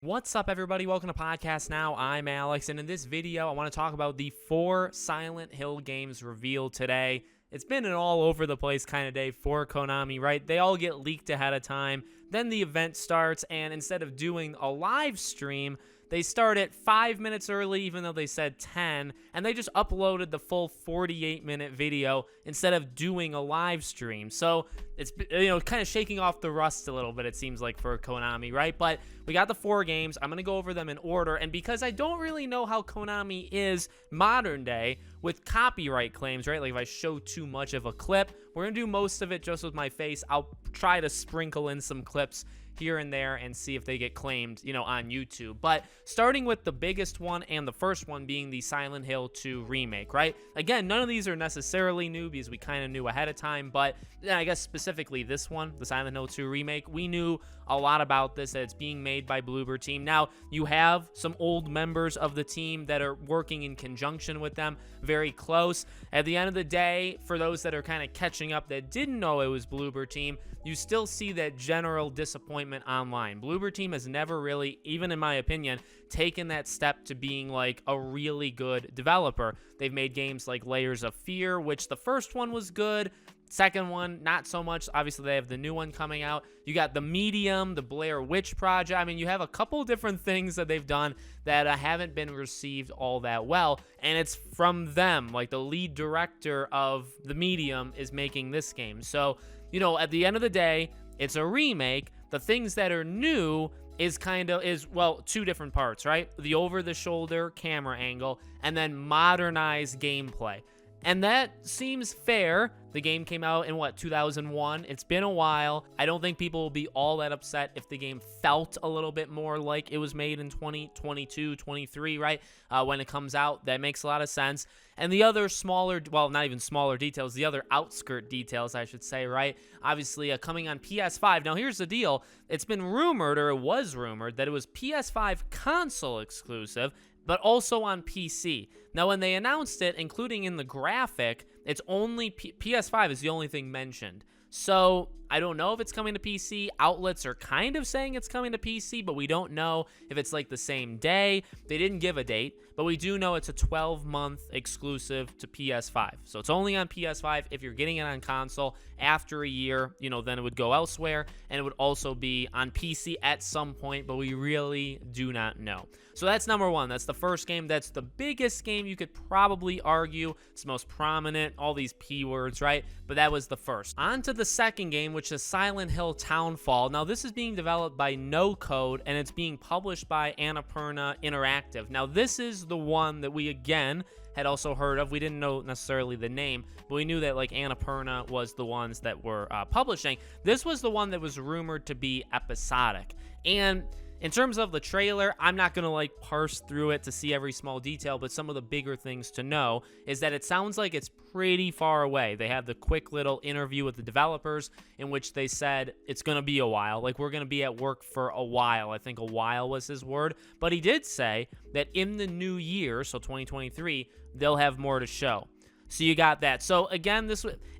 What's up, everybody? Welcome to Podcast Now. I'm Alex, and in this video, I want to talk about the 4 Silent Hill games revealed today. It's been an all over the place kind of day for Konami, right? They all get leaked ahead of time. Then the event starts, and instead of doing a live stream, they start at 5 minutes early, even though they said 10, and they just uploaded the full 48-minute video instead of doing a live stream. So it's, kind of shaking off the rust a little bit, it seems like, for Konami, right? But we got the 4 games. I'm going to go over them in order, and because I don't really know how Konami is modern day with copyright claims, right? Like if I show too much of a clip, we're going to do most of it just with my face. I'll try to sprinkle in some clips here and there and see if they get claimed, on YouTube. But starting with the biggest one and the first one being the Silent Hill 2 remake, right? Again, none of these are necessarily new because we kind of knew ahead of time, but I guess specifically this one, the Silent Hill 2 remake, we knew a lot about this, that it's being made by Bloober Team. Now, you have some old members of the team that are working in conjunction with them, very close. At the end of the day, for those that are kind of catching up that didn't know it was Bloober Team, you still see that general disappointment online. Bloober Team has never really, even in my opinion, taken that step to being like a really good developer. They've made games like Layers of Fear, which the first one was good. Second one, not so much. Obviously, they have the new one coming out. You got The Medium, the Blair Witch Project. I mean, you have a couple different things that they've done that haven't been received all that well. And it's from them. Like, the lead director of The Medium is making this game. So, at the end of the day, it's a remake. The things that are new is two different parts, right? The over-the-shoulder camera angle and then modernized gameplay. And that seems fair. The game came out in, 2001? It's been a while. I don't think people will be all that upset if the game felt a little bit more like it was made in 2022, 23, right? When it comes out, that makes a lot of sense. And the other smaller, well, not even smaller details, the other outskirt details, I should say, right? Obviously, coming on PS5. Now, here's the deal. It's been rumored, or it was rumored, that it was PS5 console exclusive, but also on PC. Now, when they announced it, including in the graphic, it's only PS5 is the only thing mentioned. So I don't know if it's coming to PC. Outlets are kind of saying it's coming to PC, but we don't know if it's like the same day. They didn't give a date, but we do know it's a 12-month exclusive to PS5. So it's only on PS5. If you're getting it on console after a year, then it would go elsewhere, and it would also be on PC at some point, but we really do not know. So that's number one. That's the first game. That's the biggest game, you could probably argue. It's most prominent, all these P words, right? But that was the first. On to the second game, which is Silent Hill Townfall. Now, this is being developed by No Code, and it's being published by Annapurna Interactive. Now, this is the one that we, again, had also heard of. We didn't know necessarily the name, but we knew that, Annapurna was the ones that were publishing. This was the one that was rumored to be episodic. And in terms of the trailer, I'm not going to parse through it to see every small detail, but some of the bigger things to know is that it sounds like it's pretty far away. They had the quick little interview with the developers in which they said it's going to be a while. We're going to be at work for a while. I think a while was his word. But he did say that in the new year, so 2023, they'll have more to show. So you got that. So again,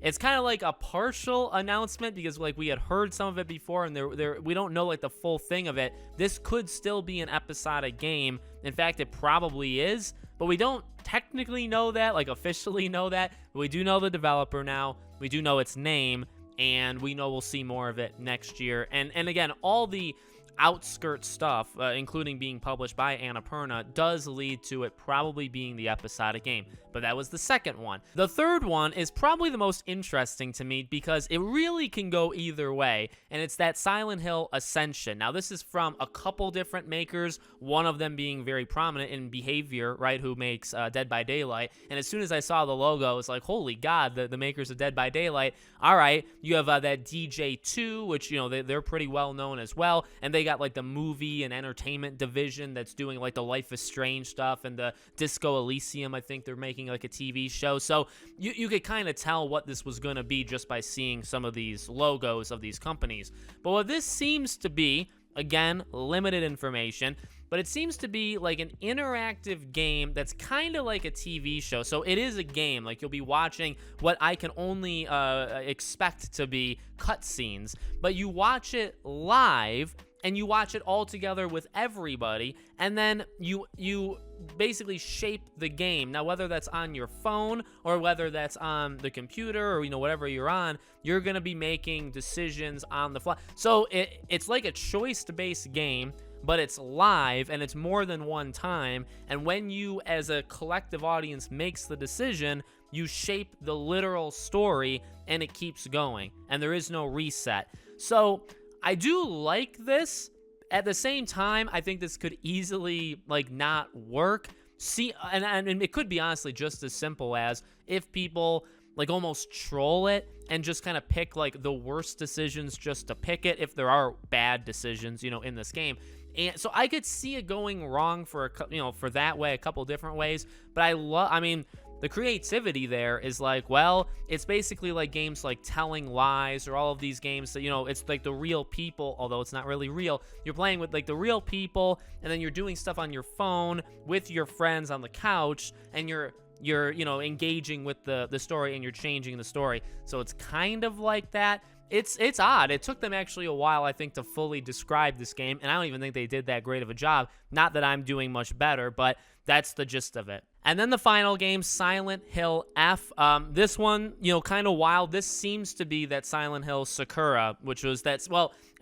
it's kind of like a partial announcement because we had heard some of it before, and we don't know the full thing of it. This could still be an episodic game. In fact, it probably is, but we don't technically know that, officially know that. But we do know the developer now. We do know its name, and we know we'll see more of it next year. And again, all the outskirt stuff, including being published by Annapurna, does lead to it probably being the episodic game. But that was the second one. The third one is probably the most interesting to me because it really can go either way, and it's that Silent Hill Ascension. Now, this is from a couple different makers, one of them being very prominent in Behavior, right, who makes Dead by Daylight. And as soon as I saw the logo, it's like, holy God, the makers of Dead by Daylight. All right, you have that DJ2, which, they're pretty well known as well, and they got the movie and entertainment division that's doing the Life is Strange stuff, and the Disco Elysium, I think they're making a TV show. So you could kind of tell what this was going to be just by seeing some of these logos of these companies. But what this seems to be, again, limited information, but it seems to be an interactive game that's kind of like a TV show. So it is a game. You'll be watching what I can only expect to be cutscenes, but you watch it live and you watch it all together with everybody, and then you basically shape the game. Now, whether that's on your phone or whether that's on the computer or whatever you're on, you're gonna be making decisions on the fly. So it's like a choice-based game, but it's live and it's more than one time. And when you, as a collective audience, makes the decision, you shape the literal story and it keeps going, and there is no reset. So I do like this. At the same time, I think this could easily not work. See, and it could be honestly just as simple as if people almost troll it and just kind of pick the worst decisions just to pick it, if there are bad decisions in this game. And so I could see it going wrong for for that way, a couple different ways. But I mean, the creativity there is it's basically like games like Telling Lies, or all of these games that, it's like the real people, although it's not really real. You're playing with the real people, and then you're doing stuff on your phone with your friends on the couch, and you're engaging with the story, and you're changing the story. So it's kind of like that. It's odd. It took them actually a while, I think, to fully describe this game, and I don't even think they did that great of a job. Not that I'm doing much better, but that's the gist of it. And then the final game, Silent Hill F. This one, kind of wild. This seems to be that Silent Hill Sakura,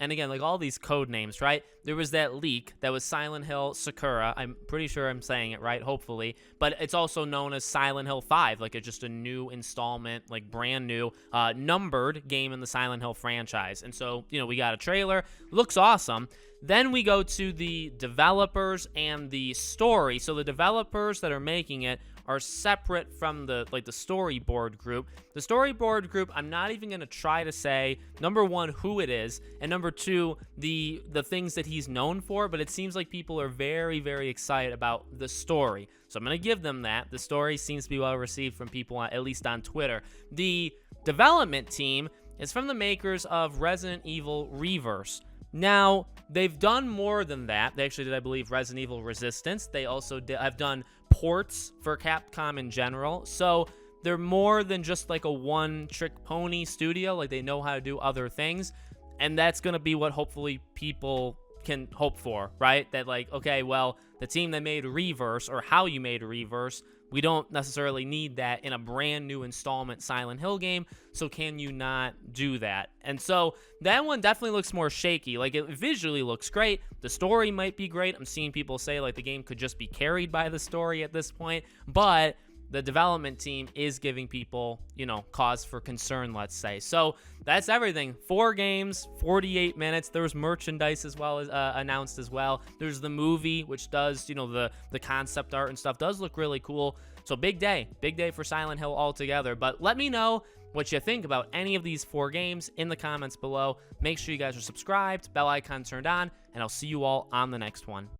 and again, all these code names, right? There was that leak that was Silent Hill Sakura. I'm pretty sure I'm saying it right, hopefully. But it's also known as Silent Hill 5, it's just a new installment, brand new, numbered game in the Silent Hill franchise. And so, we got a trailer. Looks awesome. Then we go to the developers and the story. So the developers that are making it are separate from the storyboard group. The storyboard group, I'm not even going to try to say, number one, who it is, and number two, the things that he's known for, but it seems like people are very, very excited about the story. So I'm going to give them that. The story seems to be well received from people, at least on Twitter. The development team is from the makers of Resident Evil Reverse. Now, they've done more than that. They actually did, I believe, Resident Evil Resistance. They also have done ports for Capcom in general. So they're more than just a one-trick pony studio. They know how to do other things. And that's going to be what hopefully people can hope for, right? That okay, well, the team that made Reverse, or how you made Reverse, we don't necessarily need that in a brand new installment Silent Hill game, so can you not do that? And so that one definitely looks more shaky. It visually looks great. The story might be great. I'm seeing people say the game could just be carried by the story at this point, but the development team is giving people, cause for concern, let's say. So that's everything. 4 games, 48 minutes. There was merchandise as well as announced as well. There's the movie, which does, the concept art and stuff does look really cool. So big day for Silent Hill altogether. But let me know what you think about any of these 4 games in the comments below. Make sure you guys are subscribed, bell icon turned on, and I'll see you all on the next one.